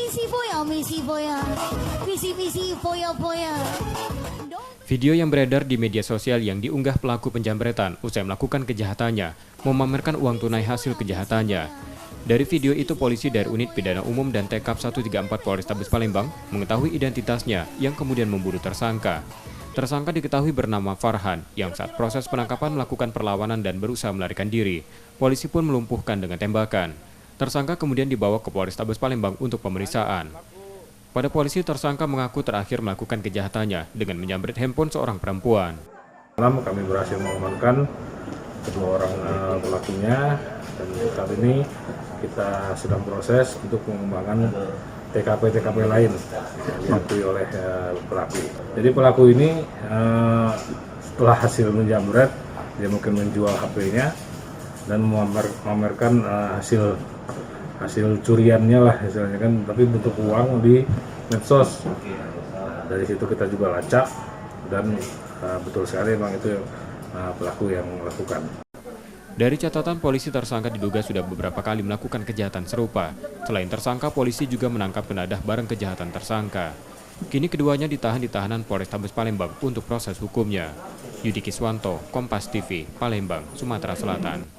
misi foya, misi foya. Video yang beredar di media sosial yang diunggah pelaku penjamretan usai melakukan kejahatannya, memamerkan uang tunai hasil kejahatannya. Dari video itu, polisi dari Unit Pidana Umum dan TKP 134 Polrestabes Palembang mengetahui identitasnya yang kemudian memburu tersangka. Tersangka diketahui bernama Farhan yang saat proses penangkapan melakukan perlawanan dan berusaha melarikan diri. Polisi pun melumpuhkan dengan tembakan. Tersangka kemudian dibawa ke Polrestabes Palembang untuk pemeriksaan. Pada polisi, tersangka mengaku terakhir melakukan kejahatannya dengan menyambret handphone seorang perempuan. Malam kami berhasil mengamankan kedua orang pelakunya dan saat ini kita sedang proses untuk mengembangkan TKP lain yang diakui oleh pelaku. Jadi pelaku ini setelah hasil menjamret, dia mungkin menjual HP-nya dan memamerkan hasil curiannya lah hasilnya kan, tapi bentuk uang di medsos. Dari situ kita juga lacak dan betul sekali memang itu pelaku yang melakukan. Dari catatan polisi, tersangka diduga sudah beberapa kali melakukan kejahatan serupa. Selain tersangka, polisi juga menangkap penadah barang kejahatan tersangka. Kini keduanya ditahan di tahanan Polrestabes Palembang untuk proses hukumnya. Yudi Kiswanto, Kompas TV, Palembang, Sumatera Selatan.